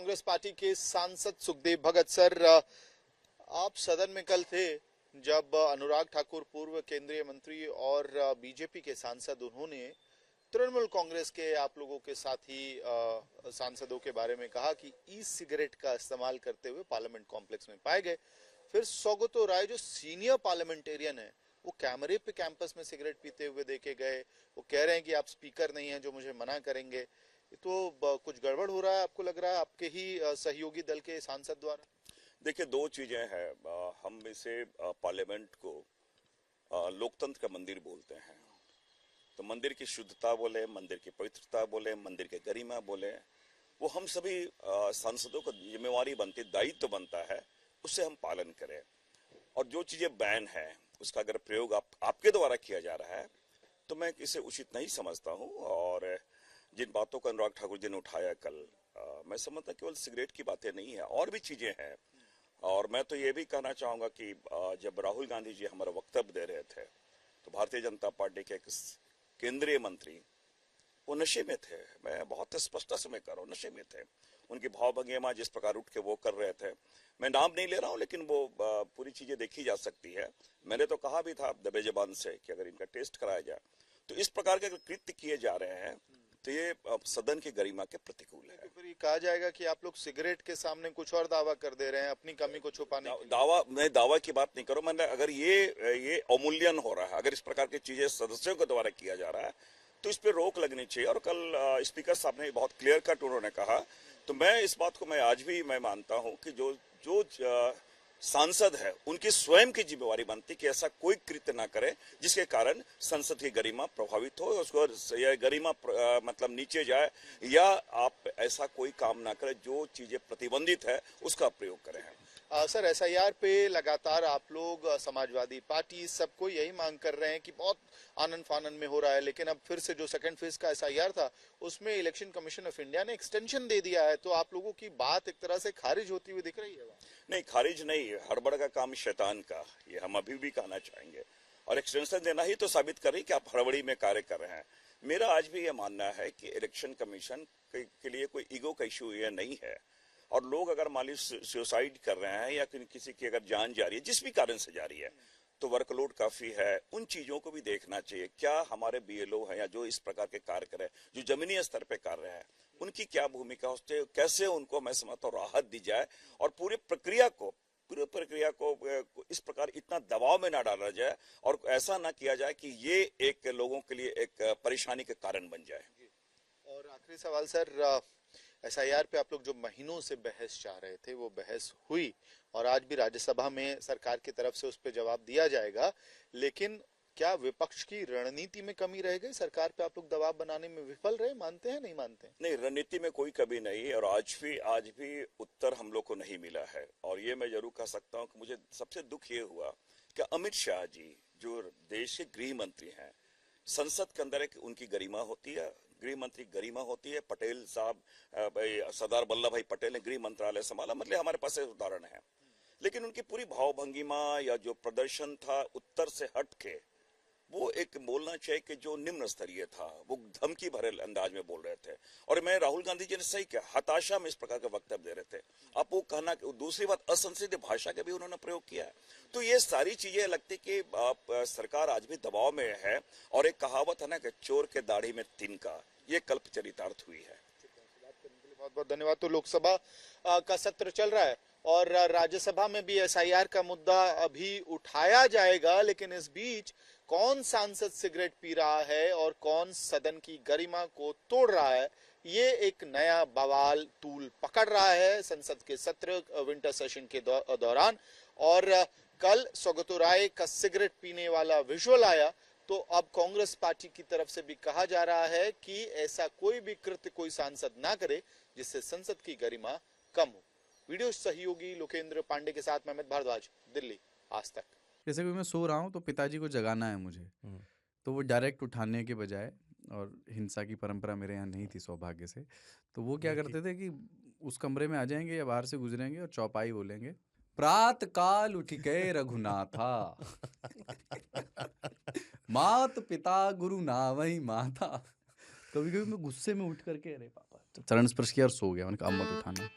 Congress party के सांसद Sukhdev Bhagat sir, आप सदन में कल थे जब अनुराग ठाकुर पूर्व केंद्रीय मंत्री और बीजेपी के सांसद, उन्होंने तृणमूल कांग्रेस के आप लोगों के साथी सांसदों के बारे में कहा कि ई सिगरेट का इस्तेमाल करते हुए पार्लियामेंट कॉम्प्लेक्स में पाए गए। फिर सौगतो राय जो सीनियर पार्लियामेंटेरियन है, वो कैमरे पे कैंपस में सिगरेट पीते हुए देखे गए। वो कह रहे हैं कि आप स्पीकर नहीं हैं जो मुझे मना करेंगे। तो कुछ गड़बड़ हो रहा है, आपको लग रहा है आपके ही सहयोगी दल के सांसद द्वारा? देखिए, दो चीजें हैं। हम इसे पार्लियामेंट को लोकतंत्र का मंदिर बोलते हैं। तो मंदिर की शुद्धता बोले, मंदिर की पवित्रता बोले, मंदिर के गरिमा बोले, वो हम सभी सांसदों को जिम्मेवारी बनती, दायित्व बनता है, उससे हम पालन करें। और जो चीजें बैन है उसका अगर प्रयोग आपके द्वारा किया जा रहा है तो मैं इसे उचित नहीं समझता हूं। और जिन बातों को अनुराग ठाकुर जी ने उठाया कल, मैं समझता केवल सिगरेट की बातें नहीं है, और भी चीजें हैं। और मैं तो ये भी कहना चाहूंगा कि जब राहुल गांधी जी हमारा वक्तव्य दे रहे थे तो भारतीय जनता पार्टी के एक केंद्रीय मंत्री वो नशे में थे। मैं बहुत स्पष्टता से मैं कर रहा हूँ, नशे में थे। उनकी भाव भंगिमा जिस प्रकार उठ के वो कर रहे थे, मैं नाम नहीं ले रहा हूँ, लेकिन वो पूरी चीजें देखी जा सकती है। मैंने तो कहा भी था दबे जबान से कि अगर इनका टेस्ट कराया जाए तो इस प्रकार के कृत्य किए जा रहे हैं तो ये सदन की गरिमा के प्रतिकूल है। फिर ये कहा जाएगा कि आप लोग सिगरेट के सामने कुछ और दावा कर दे रहे हैं अपनी कमी को छुपाने के लिए। मैं दावा की बात नहीं करूं। मैंने अगर ये अवमूल्यन हो रहा है, अगर इस प्रकार की चीजें सदस्यों के द्वारा किया जा रहा है तो इस पे रोक लगनी चाहिए। और कल स्पीकर साहब ने बहुत क्लियर कट उन्होंने कहा, तो मैं इस बात को मैं आज भी मैं मानता हूं कि जो सांसद है उनकी स्वयं की जिम्मेवारी बनती कि ऐसा कोई कृत्य ना करे जिसके कारण संसद की गरिमा प्रभावित हो, उसको यह गरिमा मतलब नीचे जाए, या आप ऐसा कोई काम ना करें जो चीजें प्रतिबंधित है उसका प्रयोग करें। सर, एसआईआर पे लगातार आप लोग, समाजवादी पार्टी, सबको यही मांग कर रहे हैं कि बहुत आनन फानन में हो रहा है, लेकिन अब फिर से जो सेकंड फेज का एसआईआर था उसमें इलेक्शन कमीशन ऑफ इंडिया ने एक्सटेंशन दे दिया है। तो आप लोगों की बात एक तरह से खारिज होती हुई दिख रही है। नहीं, खारिज नहीं, हड़बड़ का काम शैतान का, ये हम अभी भी कहना चाहेंगे। और एक्सटेंशन देना ही तो साबित कर रही कि आप हड़बड़ी में कार्य कर रहे हैं। मेरा आज भी ये मानना है कि इलेक्शन कमीशन के लिए कोई ईगो का इशू ये नहीं है। और लोग अगर मान लीजिए सुसाइड कर रहे हैं या किसी की अगर जान जा रही है, जिस भी कारण से जा रही है, तो वर्कलोड काफी है, उन चीजों को भी देखना चाहिए। क्या हमारे बीएलओ हैं या जो इस प्रकार के कार्य कर रहे हैं, जो जमीनी स्तर पे कर रहे हैं, उनकी क्या भूमिका होती, कैसे उनको मैं समझता हूँ राहत दी जाए, और पूरी प्रक्रिया को इस प्रकार इतना दबाव में ना डाला जाए और ऐसा ना किया जाए कि ये एक लोगों के लिए एक परेशानी के कारण बन जाए। और आखिरी सवाल सर, एसआईआर पे आप लोग जो महीनों से बहस चाह रहे थे वो बहस हुई और आज भी राज्यसभा में सरकार की तरफ से उस पे जवाब दिया जाएगा, लेकिन क्या विपक्ष की रणनीति में कमी रह गई? सरकार पे आप लोग दबाव बनाने में विफल रहे, मानते हैं नहीं मानते? नहीं, रणनीति में कोई कमी नहीं, और आज भी उत्तर हम लोग को नहीं मिला है। और ये मैं जरूर कह सकता हूँ कि मुझे सबसे दुख ये हुआ कि अमित शाह जी जो देश के गृह मंत्री हैं, संसद के अंदर एक उनकी गरिमा होती है, गृह मंत्री गरिमा होती है। पटेल साहब, सरदार वल्लभ भाई पटेल ने गृह मंत्रालय संभाला, मतलब हमारे पास उदाहरण है। लेकिन उनकी पूरी भाव भंगिमा या जो प्रदर्शन था उत्तर से हट के, वो एक बोलना चाहिए कि जो निम्न स्तरीय था, वो धमकी भरे अंदाज में बोल रहे थे। और मैं राहुल गांधी जी ने सही किया, हताशा में इस प्रकार का वक्तव्य दे रहे थे। अब वो कहना, दूसरी बात असंसदीय भाषा का भी उन्होंने प्रयोग किया। तो ये सारी चीजें लगती कि सरकार आज भी दबाव में है। और एक कहावत है ना कि चोर के दाढ़ी में तिनका, ये कल्प चरितार्थ हुई है। बहुत बहुत धन्यवाद। तो लोकसभा का सत्र चल रहा है और राज्यसभा में भी एसआईआर का मुद्दा अभी उठाया जाएगा, लेकिन इस बीच कौन सांसद सिगरेट पी रहा है और कौन सदन की गरिमा को तोड़ रहा है, ये एक नया बवाल तूल पकड़ रहा है संसद के सत्र विंटर सेशन के दौरान। और कल सौगतो राय का सिगरेट पीने वाला विजुअल आया, तो अब कांग्रेस पार्टी की तरफ से भी कहा जा रहा है कि ऐसा कोई भी कृत्य कोई सांसद ना करे जिससे संसद की गरिमा कम हो। वीडियो सहयोगी लोकेंद्र पांडे के साथ मैं भारद्वाज, दिल्ली, आज तक। जैसे कि मैं सो रहा हूँ तो पिताजी को जगाना है मुझे, तो वो डायरेक्ट उठाने के बजाय, और हिंसा की परंपरा मेरे यहाँ नहीं थी सौभाग्य से, तो वो क्या करते थे कि उस कमरे में आ जाएंगे या बाहर से गुजरेंगे और चौपाई बोलेंगे, प्रात काल उठ के रघुनाथा मात पिता गुरु नावही माता। कभी कभी मैं गुस्से में उठ करके, अरे पापा चरण स्पर्श किया और सो गया। मैंने कहा अब मत उठाना।